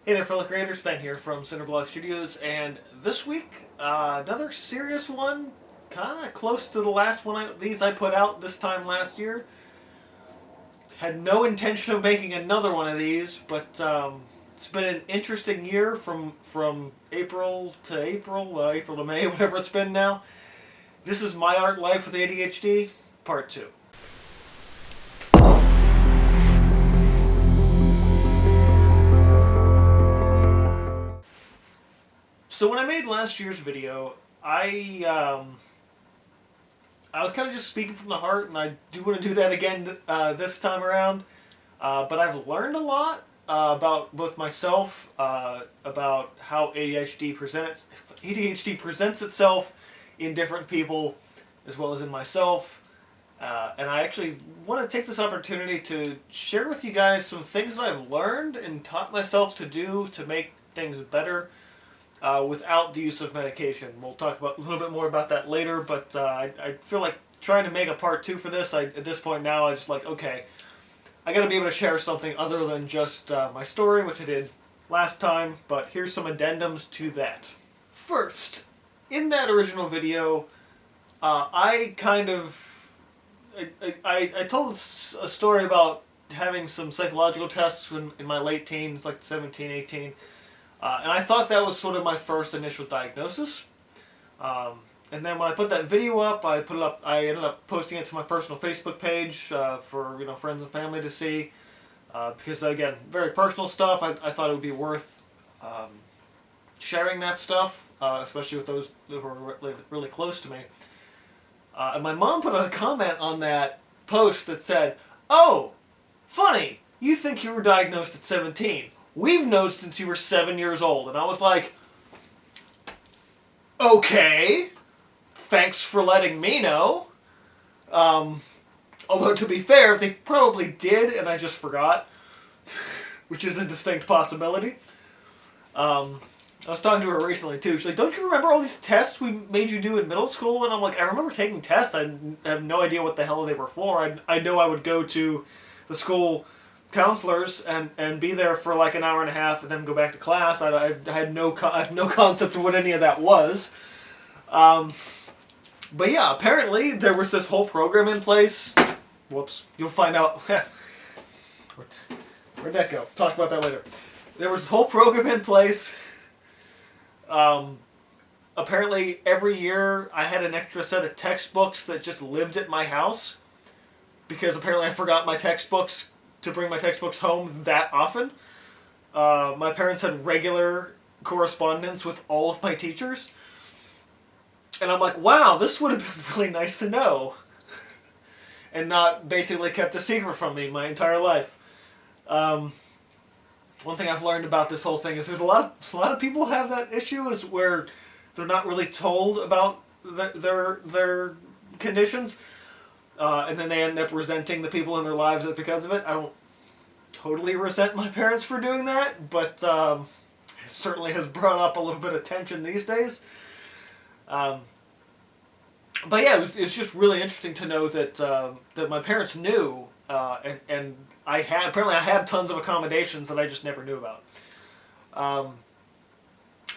Hey there fellow creators, Ben here from Cinder Studios, and this week, another serious one, kind of close to the last one I put out this time last year. Had no intention of making another one of these, but it's been an interesting year from April to April to May, whatever it's been now. This is My Art Life with ADHD, Part 2. So when I made last year's video, I was kind of just speaking from the heart, and I do want to do that again this time around. But I've learned a lot about both myself, about how ADHD presents itself in different people, as well as in myself. And I actually want to take this opportunity to share with you guys some things that I've learned and taught myself to do to make things better. Without the use of medication. We'll talk about a little bit more about that later, but I feel like trying to make a part 2 for this, at this point now, I just like, okay, I gotta be able to share something other than just my story, which I did last time, but here's some addendums to that. First, in that original video, I told a story about having some psychological tests in my late teens, like 17, 18, and I thought that was sort of my first initial diagnosis. And then when I put that video up, I ended up posting it to my personal Facebook page for friends and family to see, because again, very personal stuff. I thought it would be worth sharing that stuff, especially with those who are really close to me. And my mom put a comment on that post that said, "Oh, funny, you think you were diagnosed at 17. We've known since you were 7 years old." And I was like, okay, thanks for letting me know. Although to be fair, they probably did and I just forgot, which is a distinct possibility. I was talking to her recently too. She's like, "Don't you remember all these tests we made you do in middle school?" And I'm like, "I remember taking tests. I have no idea what the hell they were for. I know I would go to the school counselors and be there for like an hour and a half and then go back to class. I have no concept of what any of that was." But yeah, apparently there was this whole program in place. Whoops, you'll find out. Where'd that go? Talk about that later. There was this whole program in place. Apparently every year I had an extra set of textbooks that just lived at my house, because apparently I forgot my textbooks to bring my textbooks home that often. My parents had regular correspondence with all of my teachers. And I'm like, wow, this would have been really nice to know. And not basically kept a secret from me my entire life. One thing I've learned about this whole thing is there's a lot of people have that issue, is where they're not really told about their conditions. And then they end up resenting the people in their lives because of it. I don't totally resent my parents for doing that, but it certainly has brought up a little bit of tension these days. But yeah, it's just really interesting to know that that my parents knew, and I had tons of accommodations that I just never knew about.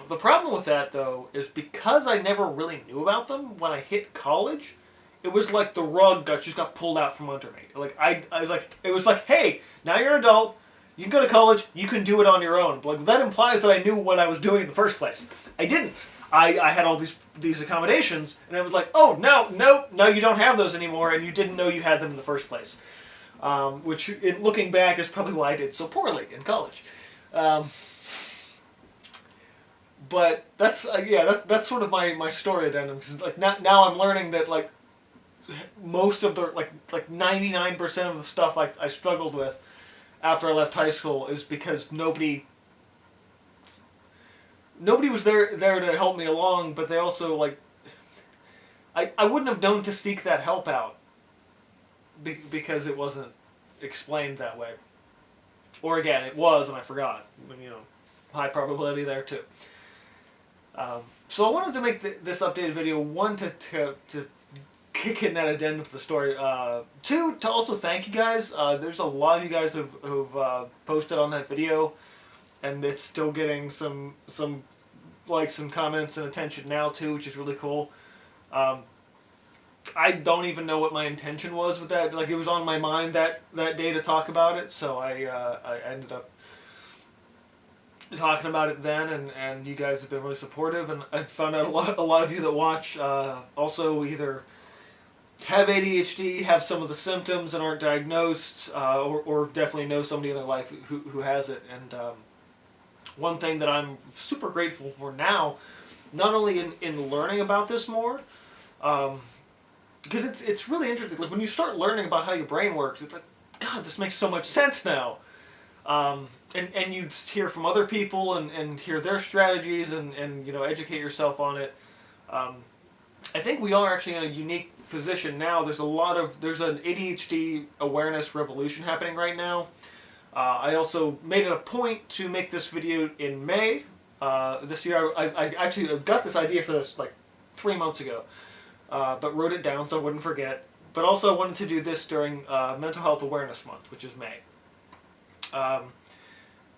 The problem with that, though, is because I never really knew about them, when I hit college, it was like the rug just got pulled out from under me. Like it was like, hey, now you're an adult, you can go to college, you can do it on your own. But like, that implies that I knew what I was doing in the first place. I didn't. I had all these accommodations, and I was like, oh no, you don't have those anymore, and you didn't know you had them in the first place. Which, looking back, is probably why I did so poorly in college. But that's sort of my story addendum. Cause like now I'm learning that like most of the like 99% of the stuff I struggled with after I left high school is because nobody was there to help me along, but they also like I wouldn't have known to seek that help out because it wasn't explained that way. Or again, it was and I forgot. High probability there too. So I wanted to make this updated video, one, to kick in that addendum to the story. Two, to also thank you guys. There's a lot of you guys who've posted on that video. and it's still getting some likes and comments and attention now too, which is really cool. I don't even know what my intention was with that. Like, it was on my mind that day to talk about it, so I ended up talking about it then, and you guys have been really supportive, and I found out a lot of you that watch also either have ADHD, have some of the symptoms and aren't diagnosed, or definitely know somebody in their life who has it. And one thing that I'm super grateful for now, not only in learning about this more, because it's really interesting. Like, when you start learning about how your brain works, it's like, God, this makes so much sense now. And you hear from other people and hear their strategies and you know, educate yourself on it. I think we are actually in a unique position now. There's an ADHD awareness revolution happening right now. I also made it a point to make this video in May. This year, I actually got this idea for this like 3 months ago, but wrote it down so I wouldn't forget. But also I wanted to do this during Mental Health Awareness Month, which is May.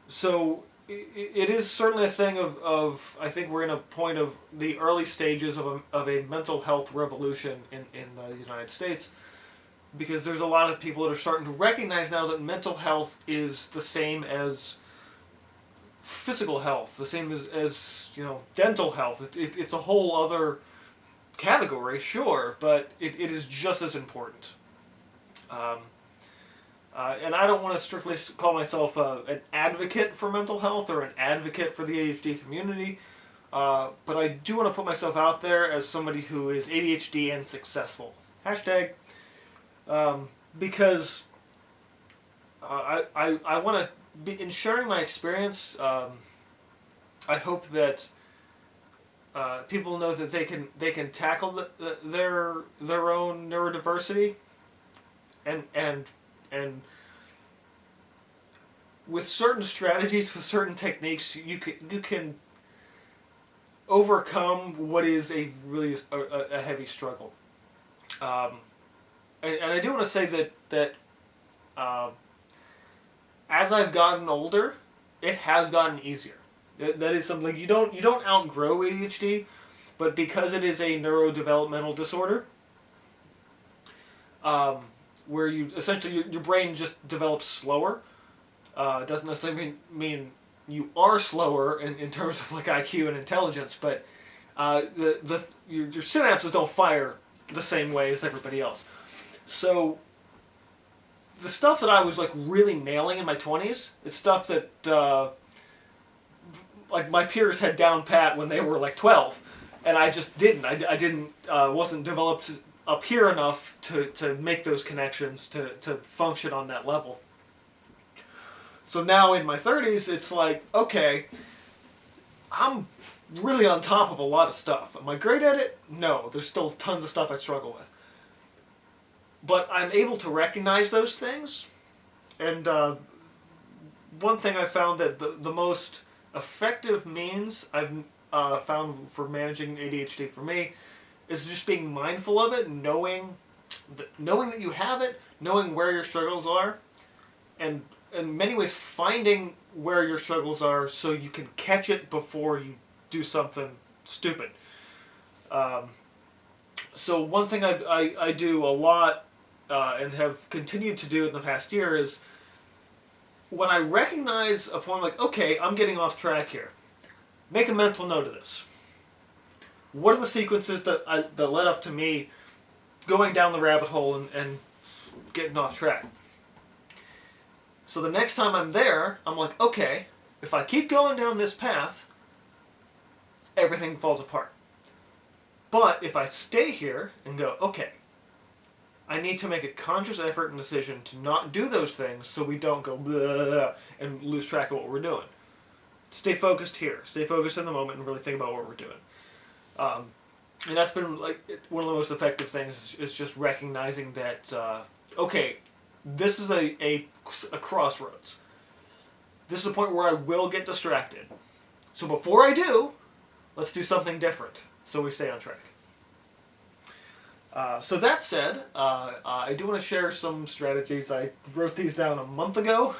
So it is certainly a thing of I think we're in a point of the early stages of a mental health revolution in the United States, because there's a lot of people that are starting to recognize now that mental health is the same as physical health, the same as you know, dental health. It's a whole other category, sure, but it is just as important. And I don't want to strictly call myself an advocate for mental health or an advocate for the ADHD community, but I do want to put myself out there as somebody who is ADHD and successful. Hashtag. Because I want to be, in sharing my experience, I hope that people know that they can tackle their own neurodiversity, and with certain strategies, with certain techniques, you can overcome what is a really a heavy struggle. And I do want to say that as I've gotten older, it has gotten easier. That is something, you don't outgrow ADHD, but because it is a neurodevelopmental disorder, where you essentially your brain just develops slower. It doesn't necessarily mean you are slower in terms of like IQ and intelligence, but your synapses don't fire the same way as everybody else. So the stuff that I was like really nailing in my 20s, it's stuff that like my peers had down pat when they were like 12, and I just didn't. I didn't wasn't developed up here enough to make those connections to function on that level. So now in my 30s, it's like, okay, I'm really on top of a lot of stuff. Am I great at it? No, there's still tons of stuff I struggle with. But I'm able to recognize those things, and one thing I found that the most effective means I've found for managing ADHD for me is just being mindful of it, knowing that you have it, knowing where your struggles are, and in many ways finding where your struggles are so you can catch it before you do something stupid. So one thing I do a lot and have continued to do in the past year is when I recognize a point like, okay, I'm getting off track here, make a mental note of this. What are the sequences that led up to me going down the rabbit hole and getting off track? So the next time I'm there, I'm like, okay, if I keep going down this path, everything falls apart. But if I stay here and go, okay, I need to make a conscious effort and decision to not do those things so we don't go blah, blah, blah, and lose track of what we're doing. Stay focused here. Stay focused in the moment and really think about what we're doing. And that's been like one of the most effective things is just recognizing that, okay, this is a crossroads. This is a point where I will get distracted. So before I do, let's do something different so we stay on track. So that said, I do want to share some strategies. I wrote these down a month ago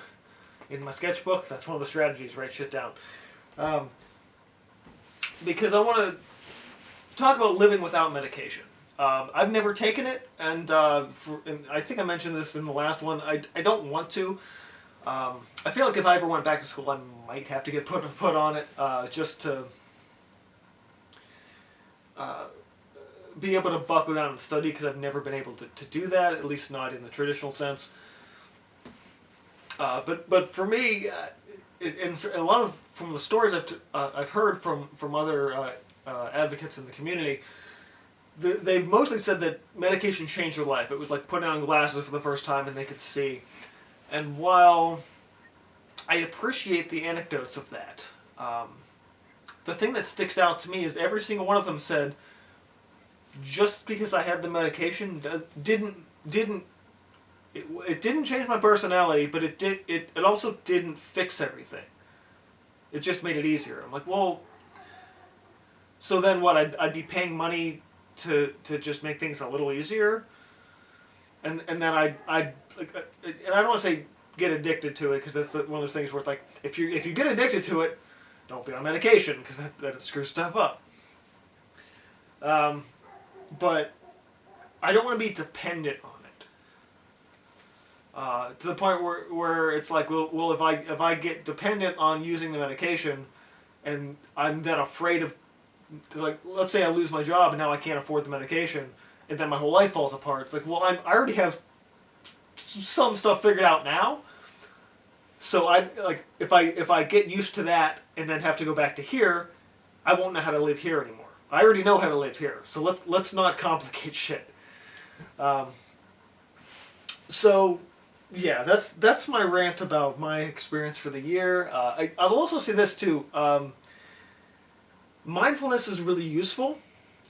in my sketchbook. That's one of the strategies. Write shit down. Because I want to talk about living without medication. I've never taken it, and I think I mentioned this in the last one. I don't want to. I feel like if I ever went back to school, I might have to get put on it just to be able to buckle down and study, because I've never been able to do that, at least not in the traditional sense. But for me, and for a lot of from the stories I've heard from other advocates in the community, they've mostly said that medication changed their life. It was like putting on glasses for the first time and they could see. And while I appreciate the anecdotes of that, the thing that sticks out to me is every single one of them said, just because I had the medication didn't change my personality, but it also didn't fix everything. It just made it easier. I'm like, well, so then what? I'd be paying money to just make things a little easier, and then I and I don't want to say get addicted to it, because that's one of those things where it's like, if you get addicted to it, don't be on medication, because that screws stuff up. But I don't want to be dependent on it. To the point where it's like, well, if I get dependent on using the medication, and I'm then afraid of, like, let's say I lose my job and now I can't afford the medication, and then my whole life falls apart. It's like, well, I already have some stuff figured out now. So if I get used to that and then have to go back to here, I won't know how to live here anymore. I already know how to live here, so let's not complicate shit. So yeah, that's my rant about my experience for the year. I'll also say this too. Mindfulness is really useful.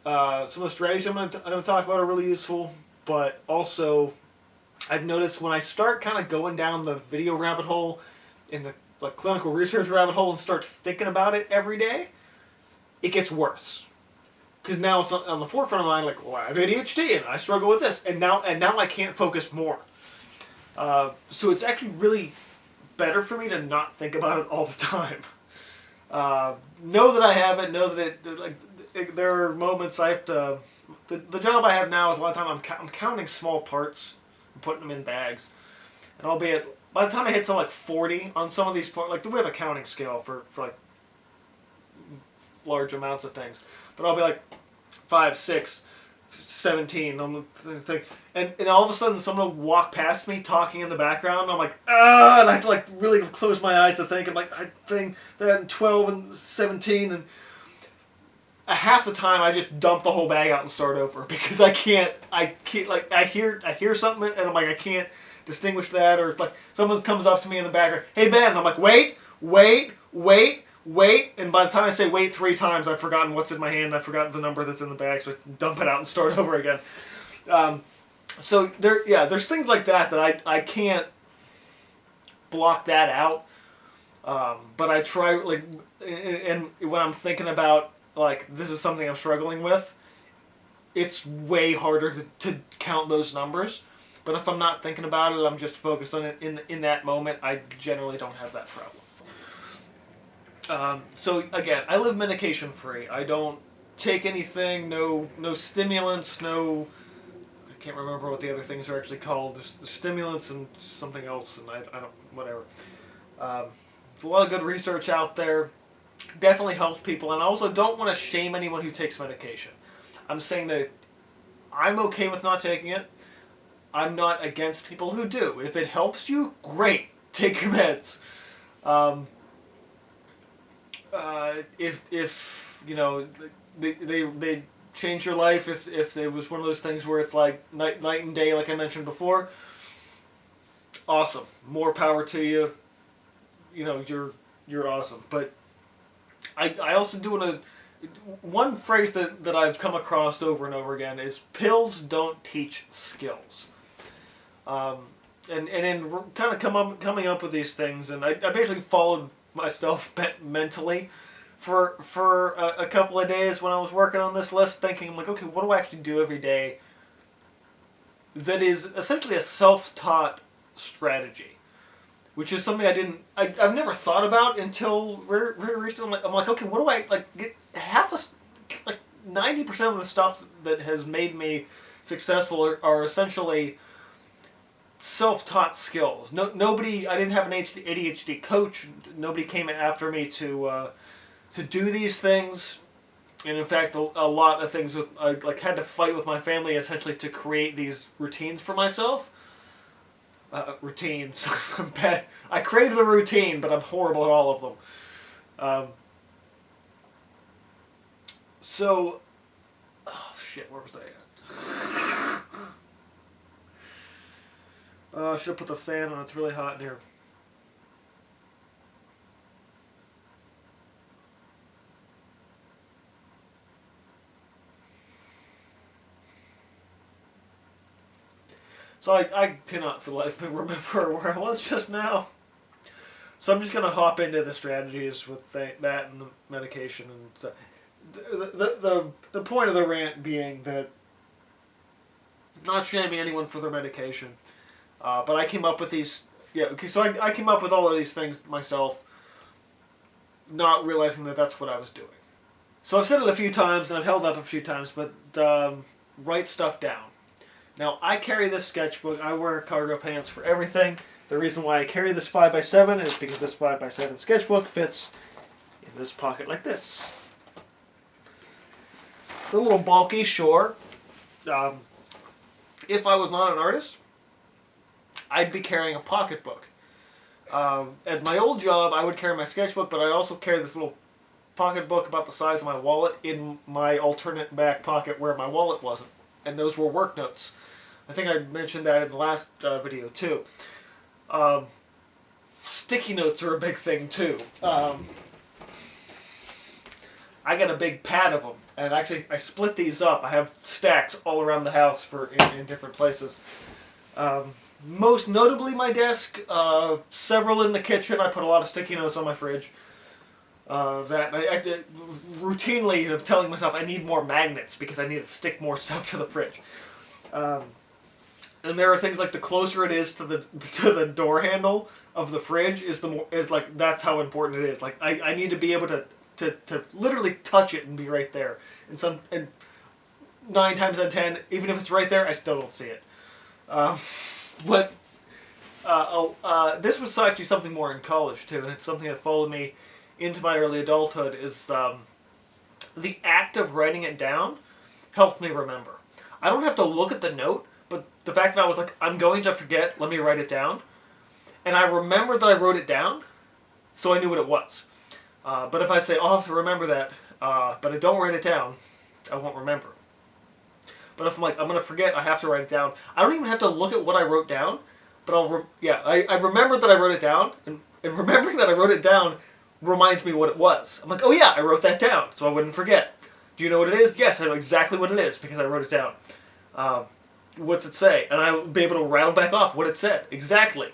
Some of the strategies I'm going to talk about are really useful, but also I've noticed when I start kind of going down the video rabbit hole, in the clinical research rabbit hole, and start thinking about it every day, it gets worse. Because now it's on the forefront of my mind, like, well, I have ADHD and I struggle with this, and now I can't focus more. So it's actually really better for me to not think about it all the time. Know that I have it. Know that there are moments I have to. The job I have now is a lot of time I'm counting small parts and putting them in bags, and albeit by the time I hit to like 40 on some of these parts, like we have a counting scale for like large amounts of things, but I'll be like 5, 6, 17 on the thing, and all of a sudden someone will walk past me talking in the background, and I'm like, ah, and I have to like really close my eyes to think. I'm like, I think that in 12 and 17, and half the time I just dump the whole bag out and start over, because I can't like I hear something and I'm like, I can't distinguish that, or it's like someone comes up to me in the background, hey Ben, and I'm like, wait, and by the time I say wait 3 times, I've forgotten what's in my hand, I've forgotten the number that's in the bag, so I dump it out and start over again. So there's things like that I can't block that out, but I try, like, and when I'm thinking about, like, this is something I'm struggling with, it's way harder to count those numbers. But if I'm not thinking about it, I'm just focused on it in that moment, I generally don't have that problem. So again, I live medication free. I don't take anything, no stimulants, I can't remember what the other things are actually called. There's the stimulants and something else, and I don't, whatever. There's a lot of good research out there. Definitely helps people, and I also don't want to shame anyone who takes medication. I'm saying that I'm okay with not taking it. I'm not against people who do. If it helps you, great. Take your meds. If you know they change your life, if it was one of those things where it's like night and day, like I mentioned before, awesome. More power to you. You know, you're awesome. But I also do want to, one phrase that I've come across over and over again is pills don't teach skills. And in kind of coming up with these things, and I basically followed myself mentally for a couple of days when I was working on this list, thinking, I'm like, okay, what do I actually do every day that is essentially a self-taught strategy? which is something I've never thought about until very, very recently. I'm like, okay, what do I, like, get half this, like, 90% of the stuff that has made me successful are essentially self-taught skills. Nobody, I didn't have an ADHD coach. Nobody came after me to do these things. And in fact, a lot of things I like had to fight with my family essentially to create these routines for myself. Routines. I'm bad. I crave the routine, but I'm horrible at all of them. So, oh shit, where was I at? I should have put the fan on. It's really hot in here. So I cannot for the life of me remember where I was just now. So I'm just going to hop into the strategies with that and the medication. And so the point of the rant being that not shaming anyone for their medication. But I came up with these... Yeah, okay, so I came up with all of these things myself, not realizing that that's what I was doing. So I've said it a few times, and I've held up a few times, but write stuff down. Now, I carry this sketchbook. I wear cargo pants for everything. The reason why I carry this 5x7 is because this 5x7 sketchbook fits in this pocket like this. It's a little bulky, sure. If I was not an artist, I'd be carrying a pocketbook. At my old job, I would carry my sketchbook, but I'd also carry this little pocketbook about the size of my wallet in my alternate back pocket where my wallet wasn't. And those were work notes. I think I mentioned that in the last video too. Sticky notes are a big thing too. I got a big pad of them, and actually I split these up. I have stacks all around the house in different places. Most notably my desk, several in the kitchen. I put a lot of sticky notes on my fridge. That I did routinely of telling myself I need more magnets because I need to stick more stuff to the fridge. And there are things like the closer it is to the door handle of the fridge is like that's how important it is. Like I need to be able to literally touch it and be right there. And 9 times out of 10, even if it's right there, I still don't see it. This was actually something more in college too, and it's something that followed me into my early adulthood. Is the act of writing it down helped me remember. I don't have to look at the note, but the fact that I was like, I'm going to forget, let me write it down. And I remembered that I wrote it down, so I knew what it was. But if I say, I'll have to remember that, but I don't write it down, I won't remember. But if I'm like, I'm going to forget, I have to write it down. I don't even have to look at what I wrote down, but I remembered that I wrote it down, and remembering that I wrote it down reminds me what it was. I'm like, oh yeah, I wrote that down, so I wouldn't forget. Do you know what it is? Yes, I know exactly what it is, because I wrote it down. What's it say? And I'll be able to rattle back off what it said. Exactly.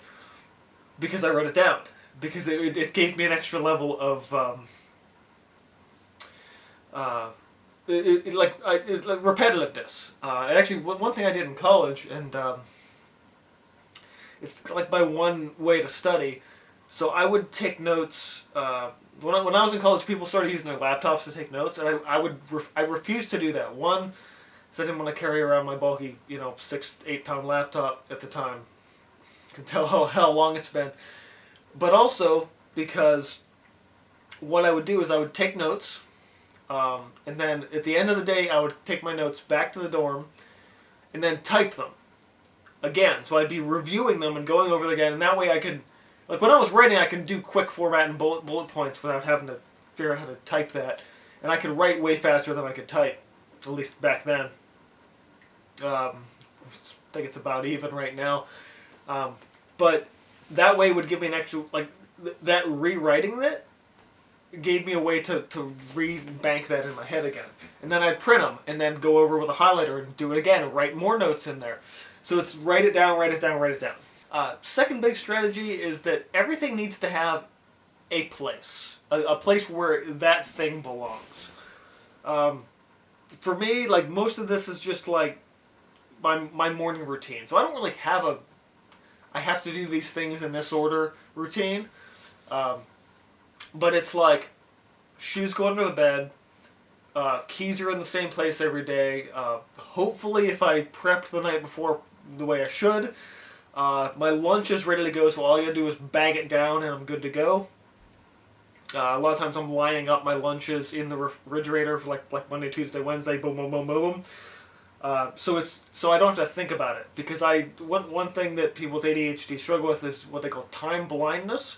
Because I wrote it down. Because it gave me an extra level of, it's like repetitiveness. And actually, one thing I did in college, and it's like my one way to study. So I would take notes. When I was in college, people started using their laptops to take notes, and I refused to do that. One, because I didn't want to carry around my bulky, 6-8 pound laptop at the time. You can tell how long it's been. But also because what I would do is I would take notes, and then at the end of the day, I would take my notes back to the dorm, and then type them again. So I'd be reviewing them and going over them again, and that way I could, like when I was writing, I could do quick format and bullet points without having to figure out how to type that. And I could write way faster than I could type, at least back then. I think it's about even right now. But that way would give me an actual, that rewriting that gave me a way to re-bank that in my head again. And then I'd print them, and then go over with a highlighter and do it again, and write more notes in there. So it's write it down, write it down, write it down. Second big strategy is that everything needs to have a place. A place where that thing belongs. For me, most of this is just my morning routine. So I don't really have I have to do these things in this order routine. But it's like shoes go under the bed, keys are in the same place every day. Hopefully, if I prepped the night before the way I should, my lunch is ready to go, so all I gotta do is bag it down and I'm good to go. A lot of times I'm lining up my lunches in the refrigerator for like Monday, Tuesday, Wednesday, boom, boom, boom, boom, boom. So I don't have to think about it, because one thing that people with ADHD struggle with is what they call time blindness,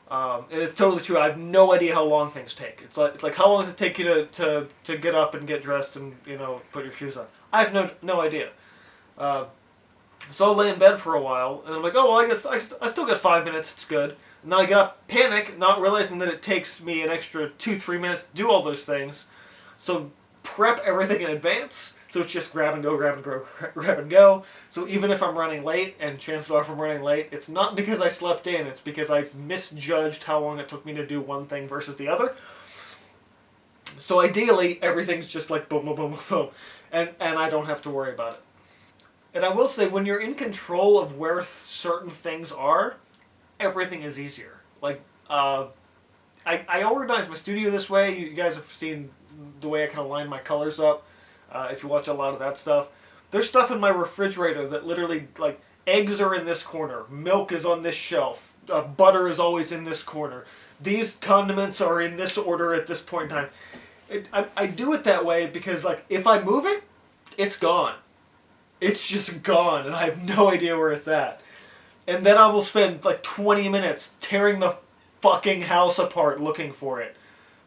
and it's totally true. I have no idea how long things take. It's like how long does it take you to get up and get dressed and put your shoes on? I have no idea. So I'll lay in bed for a while and I'm like, oh well, I guess I still got 5 minutes. It's good. And then I get up, panic, not realizing that it takes me an extra 2-3 minutes to do all those things. So prep everything in advance. So it's just grab and go, grab and go, grab and go. So even if I'm running late, and chances are if I'm running late, it's not because I slept in, it's because I misjudged how long it took me to do one thing versus the other. So ideally, everything's just like boom, boom, boom, boom, boom. And I don't have to worry about it. And I will say, when you're in control of where certain things are, everything is easier. Like, I organize my studio this way. You guys have seen the way I kind of line my colors up. If you watch a lot of that stuff. There's stuff in my refrigerator that literally, like, eggs are in this corner. Milk is on this shelf. Butter is always in this corner. These condiments are in this order at this point in time. I do it that way because, like, if I move it, it's gone. It's just gone, and I have no idea where it's at. And then I will spend like 20 minutes tearing the fucking house apart looking for it.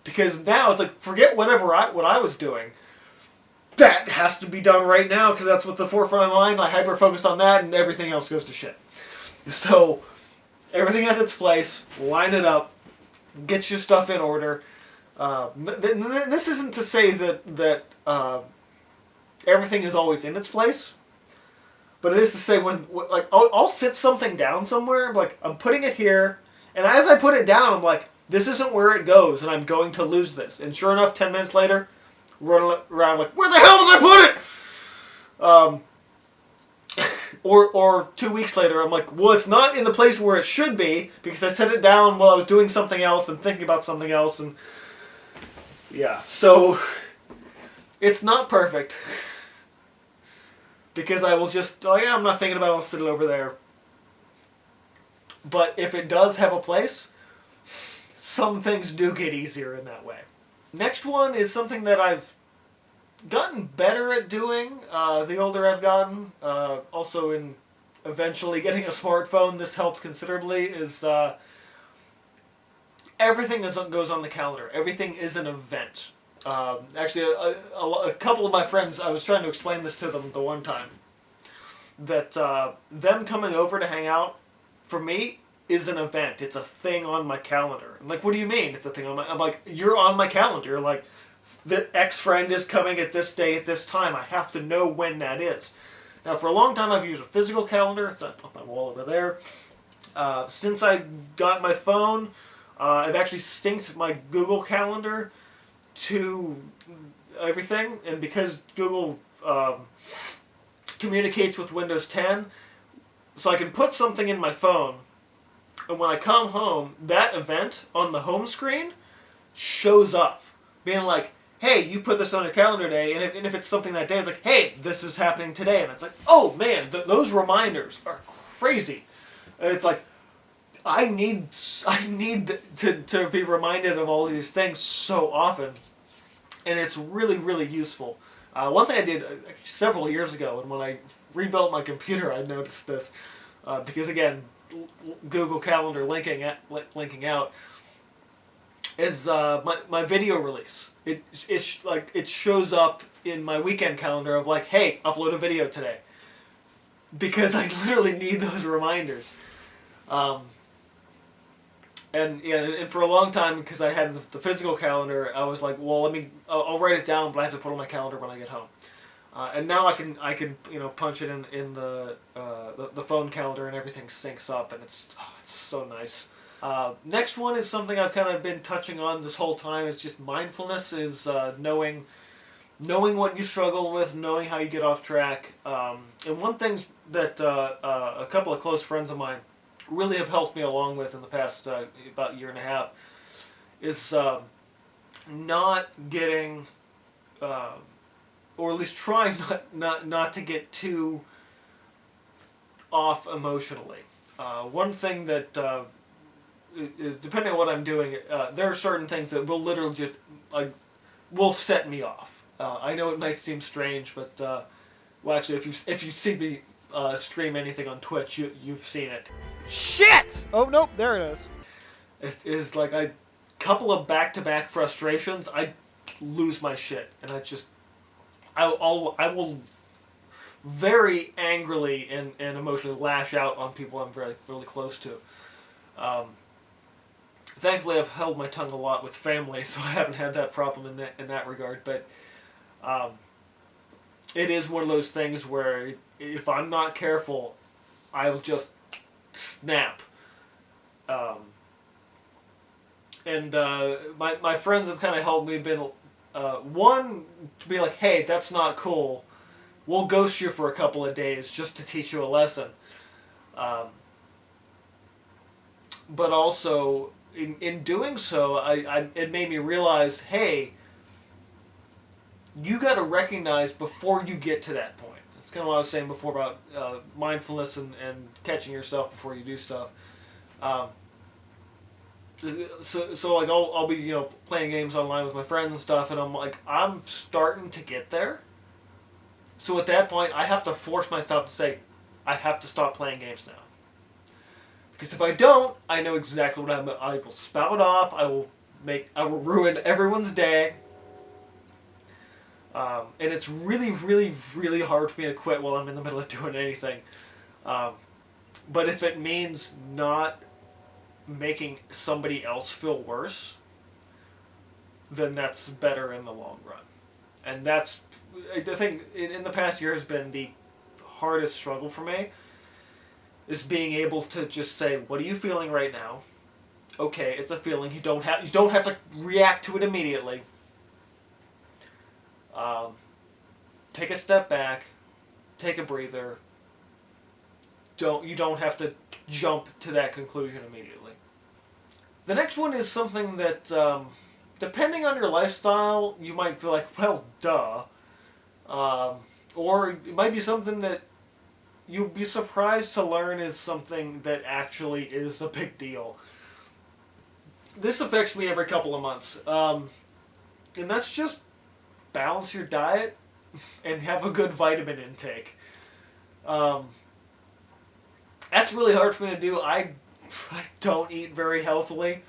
Because now it's like, forget what I was doing. That has to be done right now, because that's what's the forefront of my mind. I hyper-focus on that, and everything else goes to shit. So, everything has its place. Line it up. Get your stuff in order. This isn't to say that everything is always in its place. But it is to say, when like I'll sit something down somewhere, like I'm putting it here, and as I put it down, I'm like, this isn't where it goes, and I'm going to lose this. And sure enough, 10 minutes later, running around like, where the hell did I put it? Or 2 weeks later, I'm like, well, it's not in the place where it should be, because I set it down while I was doing something else and thinking about something else, and yeah, so it's not perfect. Because I will just, oh yeah, I'm not thinking about it, I'll sit it over there. But if it does have a place, some things do get easier in that way. Next one is something that I've gotten better at doing the older I've gotten. Also in eventually getting a smartphone, this helped considerably, is everything goes on the calendar. Everything is an event. Actually, a couple of my friends, I was trying to explain this to them the one time, that them coming over to hang out, for me, is an event. It's a thing on my calendar. I'm like, what do you mean it's a thing on my... I'm like, you're on my calendar. You're like, the ex-friend is coming at this day at this time. I have to know when that is. Now, for a long time, I've used a physical calendar. It's on my wall over there. Since I got my phone, I've actually synced my Google Calendar to everything, and because Google communicates with Windows 10, so I can put something in my phone, and when I come home, that event on the home screen shows up, being like, hey, you put this on your calendar today, and if it's something that day, it's like, hey, this is happening today, and it's like, oh man, those reminders are crazy, and it's like, I need to be reminded of all these things so often. And it's really, really useful. One thing I did several years ago, and when I rebuilt my computer, I noticed this. Because again, Google Calendar linking out, is my video release. It shows up in my weekend calendar of like, hey, upload a video today. Because I literally need those reminders. And for a long time, because I had the physical calendar, I was like, well, I'll write it down, but I have to put it on my calendar when I get home. And now I can punch it in the phone calendar, and everything syncs up, and it's so nice. Next one is something I've kind of been touching on this whole time. Is just mindfulness. Is knowing knowing what you struggle with, knowing how you get off track. And one thing that a couple of close friends of mine really have helped me along with in the past about year and a half is not getting, or at least trying not to get too off emotionally. One thing that is, depending on what I'm doing, there are certain things that will literally just will set me off. I know it might seem strange, but well, actually, if you see me stream anything on Twitch, you've seen it. Shit! Oh nope, there it is. It's like a couple of back-to-back frustrations. I lose my shit, and I will very angrily and emotionally lash out on people I'm really close to. Thankfully, I've held my tongue a lot with family, so I haven't had that problem in that regard. But it is one of those things where if I'm not careful, I'll just snap. And my friends have kind of helped me. One, to be like, hey, that's not cool. We'll ghost you for a couple of days just to teach you a lesson. But also, in doing so, it made me realize, hey, you got to recognize before you get to that point. It's kind of what I was saying before about mindfulness and catching yourself before you do stuff. So like I'll be playing games online with my friends and stuff, and I'm like, I'm starting to get there. So at that point, I have to force myself to say, I have to stop playing games now. Because if I don't, I know exactly what I will spout off. I will ruin everyone's day. And it's really, really, really hard for me to quit while I'm in the middle of doing anything. But if it means not making somebody else feel worse, then that's better in the long run. And that's, I think, in the past year has been the hardest struggle for me, is being able to just say, what are you feeling right now? Okay, it's a feeling. You don't have to react to it immediately. Take a step back, take a breather. You don't have to jump to that conclusion immediately. The next one is something that, depending on your lifestyle, you might feel like, well, duh. Or it might be something that you'd be surprised to learn is something that actually is a big deal. This affects me every couple of months. And that's just balance your diet and have a good vitamin intake. That's really hard for me to do. I don't eat very healthily.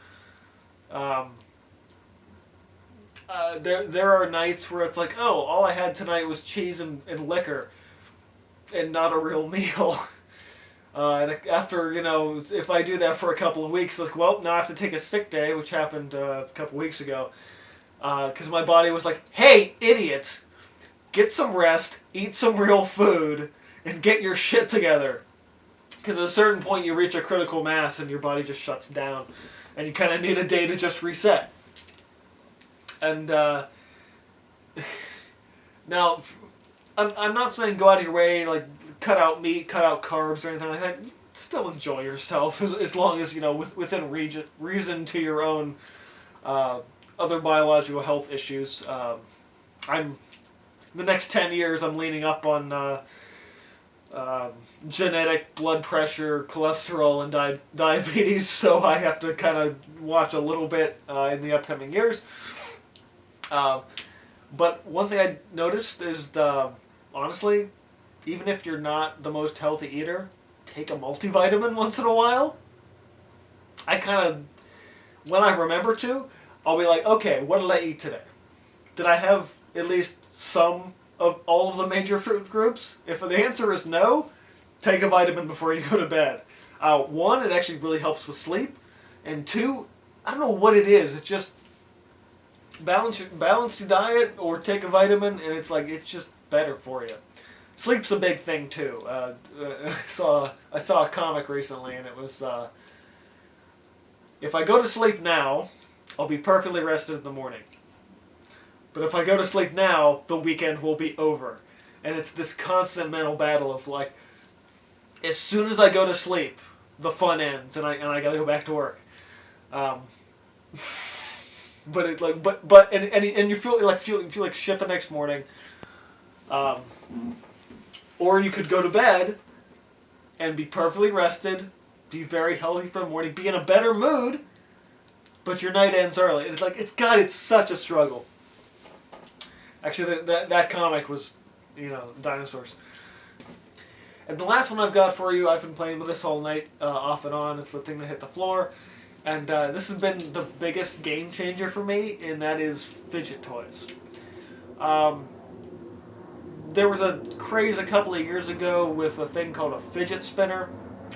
There are nights where it's like, oh, all I had tonight was cheese and liquor, and not a real meal. And after, if I do that for a couple of weeks, like, well, now I have to take a sick day, which happened a couple of weeks ago, because my body was like, hey, idiot, get some rest, eat some real food, and get your shit together. Because at a certain point you reach a critical mass and your body just shuts down, and you kind of need a day to just reset. And now, I'm not saying go out of your way, like cut out meat, cut out carbs or anything like that. You still enjoy yourself as long as within reason to your own other biological health issues. The next 10 years I'm leaning up on genetic blood pressure, cholesterol, and diabetes, so I have to kind of watch a little bit in the upcoming years. But one thing I noticed is, honestly, even if you're not the most healthy eater, take a multivitamin once in a while. I kind of, when I remember to, I'll be like, okay, what did I eat today? Did I have at least some of all of the major food groups? If the answer is no, take a vitamin before you go to bed. One, it actually really helps with sleep. And two, I don't know what it is. It's just balance your diet or take a vitamin, and it's just better for you. Sleep's a big thing too. I saw a comic recently, and it was, if I go to sleep now, I'll be perfectly rested in the morning. But if I go to sleep now, the weekend will be over. And it's this constant mental battle of like, as soon as I go to sleep, the fun ends, and I gotta go back to work. But it like and you feel like shit the next morning. Or you could go to bed and be perfectly rested, be very healthy for the morning, be in a better mood, but your night ends early. And it's like it's such a struggle. Actually, that comic was, dinosaurs. And the last one I've got for you, I've been playing with this all night, off and on. It's the thing that hit the floor. And this has been the biggest game changer for me, and that is fidget toys. There was a craze a couple of years ago with a thing called a fidget spinner,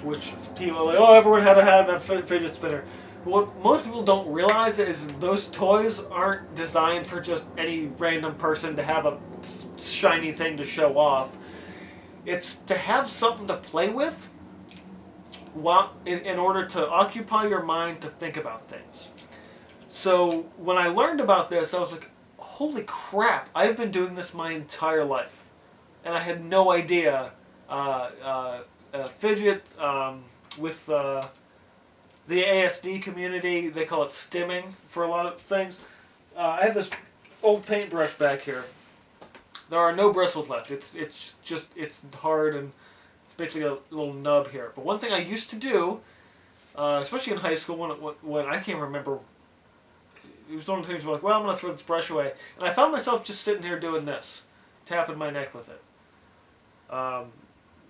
which people are like, oh, everyone had to have a fidget spinner. But what most people don't realize is those toys aren't designed for just any random person to have a shiny thing to show off. It's to have something to play with in order to occupy your mind to think about things. So when I learned about this, I was like, holy crap, I've been doing this my entire life. And I had no idea. Fidget, with the ASD community, they call it stimming for a lot of things. I have this old paintbrush back here. There are no bristles left. It's hard, and it's basically a little nub here. But one thing I used to do, especially in high school, when I can't remember, it was one of the things where like, well, I'm going to throw this brush away. And I found myself just sitting here doing this, tapping my neck with it.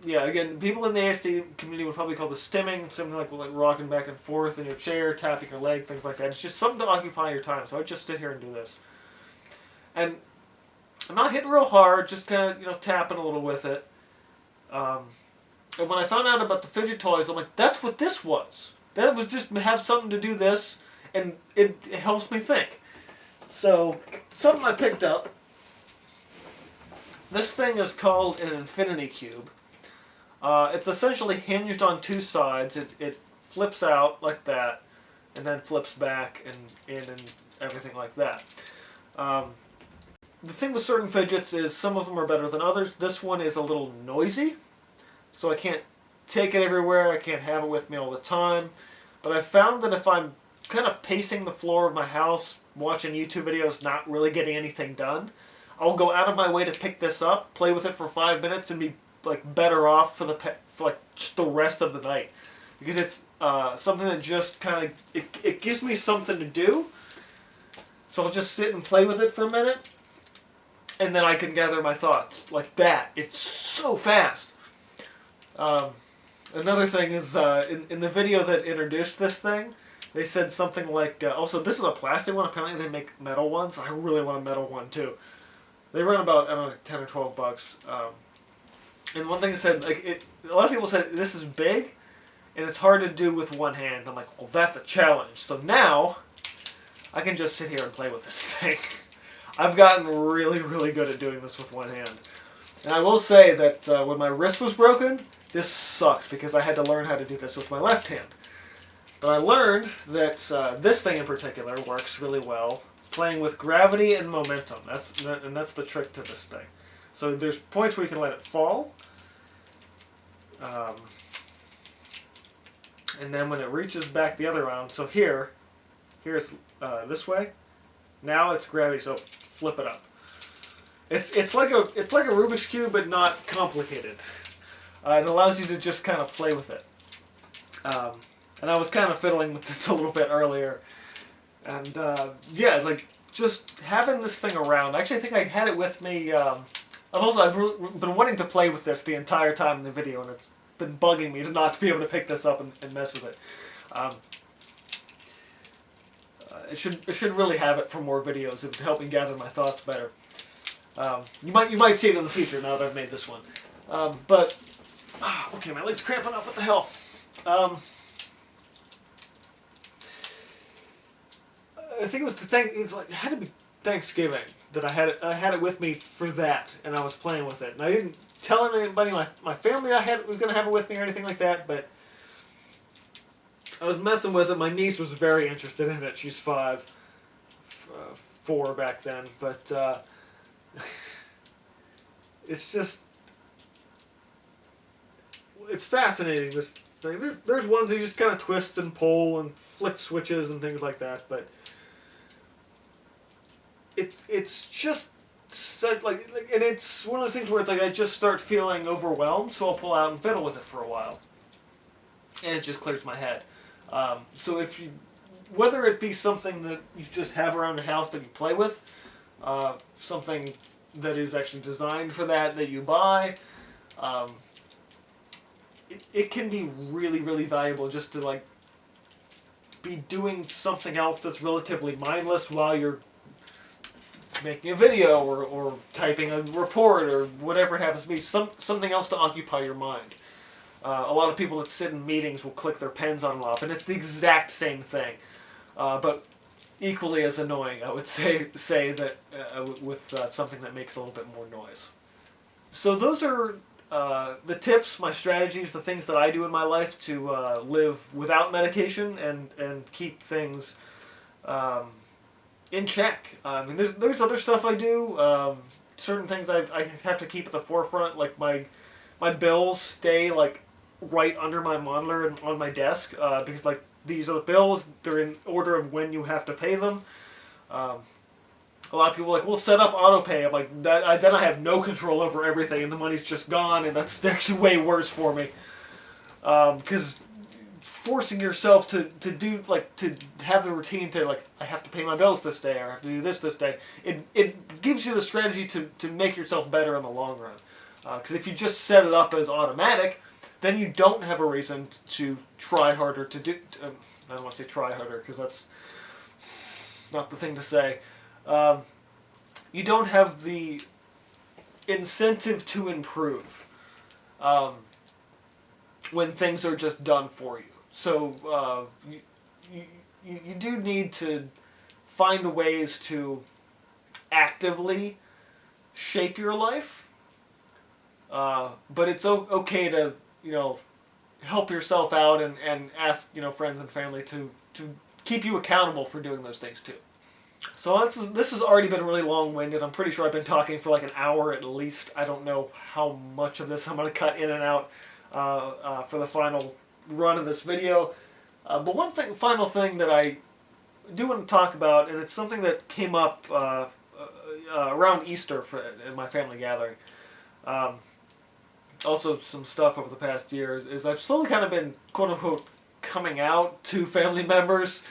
Yeah, again, people in the ASD community would probably call this stimming, something like rocking back and forth in your chair, tapping your leg, things like that. It's just something to occupy your time, so I would just sit here and do this. And I'm not hitting real hard, just kind of, tapping a little with it. And when I found out about the fidget toys, I'm like, that's what this was. That was just have something to do this, and it helps me think. So, something I picked up. This thing is called an infinity cube. It's essentially hinged on two sides. It flips out like that, and then flips back and in and everything like that. The thing with certain fidgets is some of them are better than others. This one is a little noisy, so I can't take it everywhere. I can't have it with me all the time. But I found that if I'm kind of pacing the floor of my house, watching YouTube videos, not really getting anything done, I'll go out of my way to pick this up, play with it for 5 minutes, and be like better off for just the rest of the night, because it's something that just kind of it gives me something to do. So I'll just sit and play with it for a minute, and then I can gather my thoughts like that. It's so fast. Another thing is in the video that introduced this thing, they said something like, also this is a plastic one. Apparently they make metal ones. I really want a metal one too. They run about, I don't know, 10 or 12 bucks. And one thing they said, a lot of people said this is big, and it's hard to do with one hand. I'm like, well, that's a challenge. So now, I can just sit here and play with this thing. I've gotten really, really good at doing this with one hand. And I will say that when my wrist was broken, this sucked, because I had to learn how to do this with my left hand. But I learned that this thing in particular works really well, playing with gravity and momentum. That's the trick to this thing. So there's points where you can let it fall. And then when it reaches back the other round, so here's this way. Now it's gravity, so flip it up. It's like a Rubik's Cube, but not complicated. It allows you to just kind of play with it. And I was kind of fiddling with this a little bit earlier. And yeah, like just having this thing around. Actually, I think I had it with me. I've been wanting to play with this the entire time in the video, and it's been bugging me to not be able to pick this up and mess with it. It should really have it for more videos. It would help me gather my thoughts better. You might see it in the future now that I've made this one. Okay, my leg's cramping up. What the hell? I think it was it had to be Thanksgiving that I had it with me for that, and I was playing with it. And I didn't tell anybody, my family, was going to have it with me or anything like that, but I was messing with it. My niece was very interested in it. She's 5. 4 back then, but it's just, it's fascinating, this thing. There's ones that you just kind of twist and pull and flick switches and things like that, but it's just such, like, and it's one of those things where it's like I just start feeling overwhelmed, so I'll pull out and fiddle with it for a while, and it just clears my head. So if you, whether it be something that you just have around the house that you play with, something that is actually designed for that you buy, it can be really, really valuable just to like be doing something else that's relatively mindless while you're making a video or typing a report or whatever it happens to be. Something else to occupy your mind. A lot of people that sit in meetings will click their pens on and off, and it's the exact same thing, but equally as annoying, I would say that with something that makes a little bit more noise. So those are the tips, my strategies, the things that I do in my life to live without medication and keep things in check. I mean, there's other stuff I do. Certain things I have to keep at the forefront, like my bills stay like right under my monitor and on my desk, because like these are the bills, they're in order of when you have to pay them. A lot of people are like, we'll set up auto pay. I'm like, then I have no control over everything and the money's just gone, and that's actually way worse for me. Because forcing yourself to do, like, to have the routine to, like, I have to pay my bills this day, or I have to do this day, it gives you the strategy to make yourself better in the long run. Because if you just set it up as automatic, then you don't have a reason to try harder to do. I don't want to say try harder because that's not the thing to say. You don't have the incentive to improve when things are just done for you. So you do need to find ways to actively shape your life, but it's okay to, you know, help yourself out and ask, you know, friends and family to keep you accountable for doing those things too. So this has already been really long-winded. I'm pretty sure I've been talking for like an hour at least. I don't know how much of this I'm going to cut in and out for the final run of this video. But one final thing that I do want to talk about, and it's something that came up around Easter in my family gathering. Also some stuff over the past years, is I've slowly kind of been, quote-unquote, coming out to family members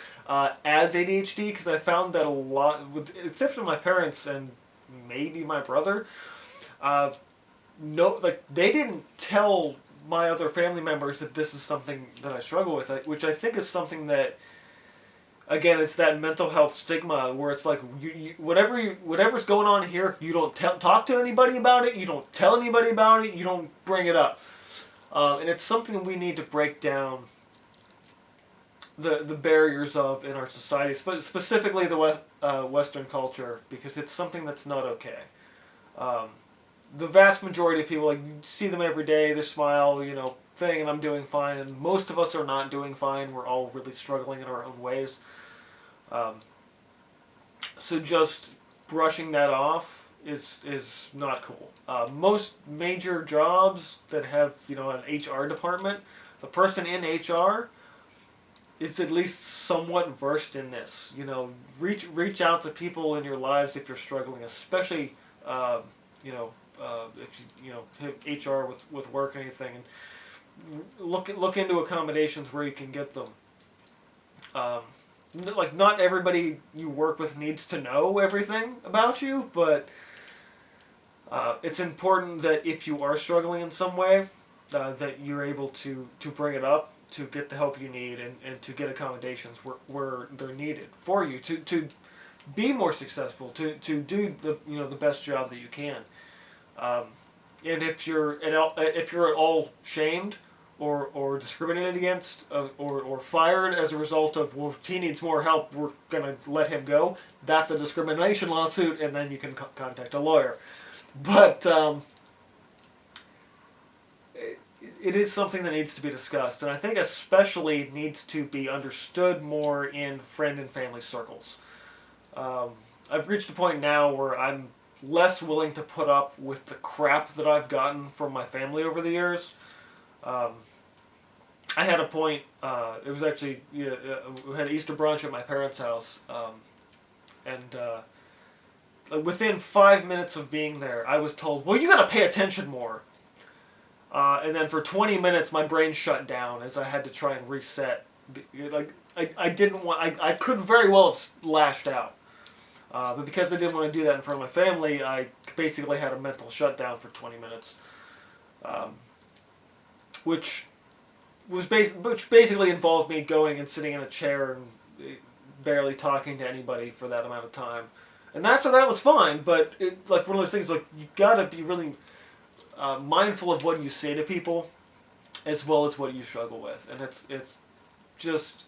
as ADHD, because I found that a lot, with the exception of my parents and maybe my brother, they didn't tell my other family members that this is something that I struggle with, which I think is something that, again, it's that mental health stigma where it's like whatever's going on here, you don't talk to anybody about it, you don't tell anybody about it, you don't bring it up, and it's something we need to break down the barriers of in our society, specifically the Western culture, because it's something that's not okay. The vast majority of people, like, you see them every day, they smile, you know, thing, and I'm doing fine, and most of us are not doing fine. We're all really struggling in our own ways. So just brushing that off is not cool. Most major jobs that have, you know, an HR department, the person in HR is at least somewhat versed in this. You know, reach out to people in your lives if you're struggling, especially, you know, if you know, have HR with work and anything, and look into accommodations where you can get them. Like, not everybody you work with needs to know everything about you, but it's important that if you are struggling in some way, that you're able to bring it up, to get the help you need, and to get accommodations where they're needed for you to be more successful, to do the best job that you can. And if you're at all shamed or discriminated against or fired as a result of, well, he needs more help, we're going to let him go, that's a discrimination lawsuit, and then you can contact a lawyer. But it is something that needs to be discussed, and I think especially needs to be understood more in friend and family circles. I've reached a point now where I'm less willing to put up with the crap that I've gotten from my family over the years. Um, I had a point. It was actually we had Easter brunch at my parents' house, and within 5 minutes of being there, I was told, "Well, you got to pay attention more." And then for 20 minutes, my brain shut down as I had to try and reset. Like I didn't want. I could very well have lashed out, but because I didn't want to do that in front of my family, I basically had a mental shutdown for 20 minutes, which which basically involved me going and sitting in a chair and barely talking to anybody for that amount of time. And after that was fine, but like one of those things, like you gotta be really mindful of what you say to people, as well as what you struggle with, and it's just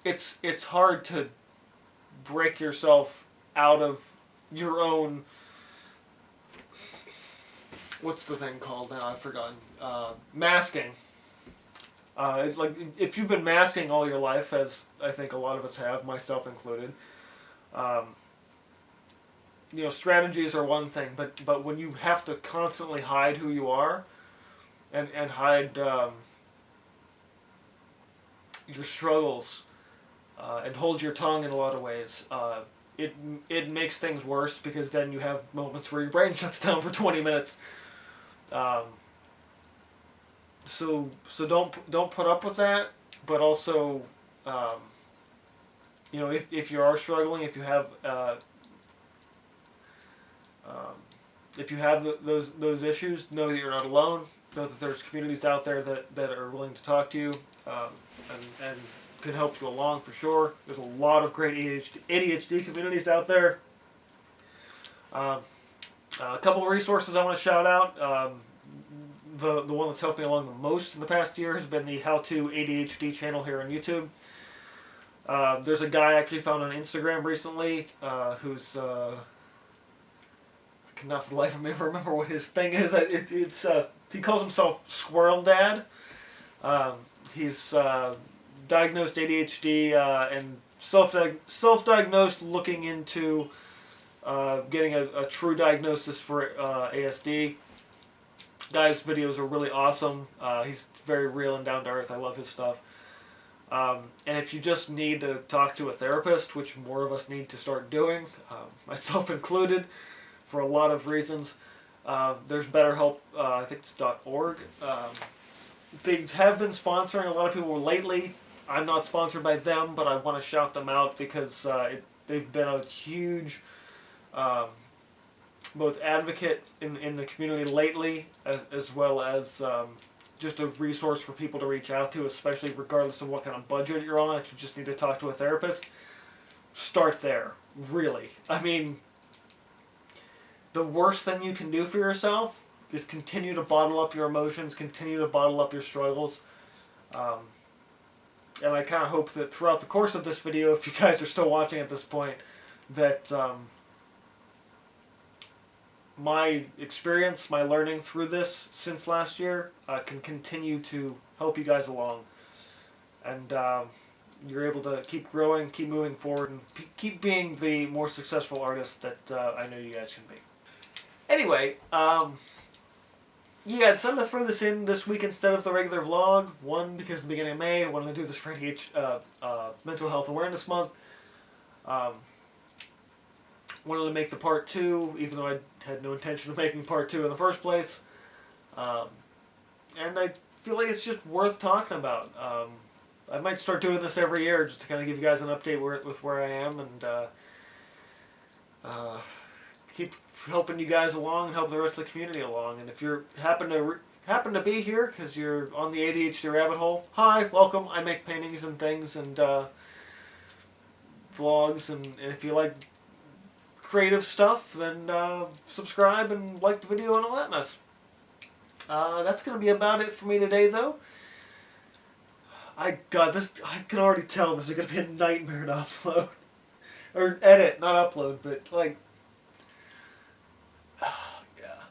it's hard to break yourself out of your own. What's the thing called now? I've forgotten. Masking. Like if you've been masking all your life, as I think a lot of us have, myself included. Strategies are one thing, but when you have to constantly hide who you are, and hide your struggles, and hold your tongue in a lot of ways, it makes things worse, because then you have moments where your brain shuts down for 20 minutes. So don't put up with that, but also, if you are struggling, if you have those issues, know that you're not alone. Know that there's communities out there that are willing to talk to you, and can help you along for sure. There's a lot of great ADHD communities out there. A couple of resources I want to shout out. The one that's helped me along the most in the past year has been the How To ADHD channel here on YouTube. There's a guy I actually found on Instagram recently who's I cannot for the life of me remember what his thing is. He calls himself Squirrel Dad. He's diagnosed ADHD and self-diagnosed, looking into getting a true diagnosis for ASD. Guy's videos are really awesome. He's very real and down to earth. I love his stuff. And if you just need to talk to a therapist, which more of us need to start doing, myself included, for a lot of reasons, there's BetterHelp. I think it's .org. They have been sponsoring a lot of people lately. I'm not sponsored by them, but I want to shout them out because they've been a huge both advocate in the community lately, as well as just a resource for people to reach out to, especially regardless of what kind of budget you're on. If you just need to talk to a therapist, start there. Really. I mean, the worst thing you can do for yourself is continue to bottle up your emotions, continue to bottle up your struggles. And I kind of hope that throughout the course of this video, if you guys are still watching at this point, that my experience, my learning through this since last year can continue to help you guys along. And you're able to keep growing, keep moving forward, and keep being the more successful artist that I know you guys can be. Anyway, yeah, I decided to throw this in this week instead of the regular vlog. One, because it's the beginning of May, I wanted to do this for Mental Health Awareness Month. Wanted to make the part 2, even though I had no intention of making part 2 in the first place. And I feel like it's just worth talking about. I might start doing this every year just to kind of give you guys an update with where I am, and keep helping you guys along and help the rest of the community along. And if you happen to be here because you're on the ADHD rabbit hole, hi, welcome. I make paintings and things and vlogs, and if you like creative stuff, then subscribe and like the video and all that mess. That's going to be about it for me today, though. I can already tell this is going to be a nightmare to upload. Or edit, not upload, but like... yeah.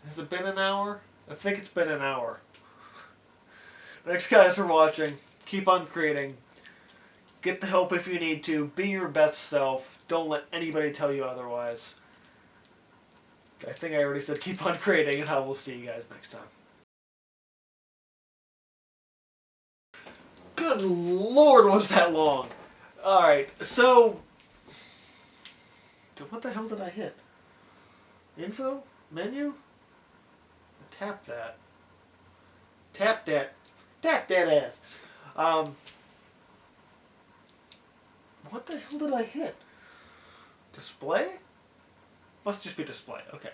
Has it been an hour? I think it's been an hour. Thanks guys for watching. Keep on creating. Get the help if you need to. Be your best self. Don't let anybody tell you otherwise. I think I already said keep on creating, and I will see you guys next time. Good lord, was that long? Alright, so... what the hell did I hit? Info? Menu? Tap that. Tap that. Tap that ass. What the hell did I hit? Display? Must just be display. Okay.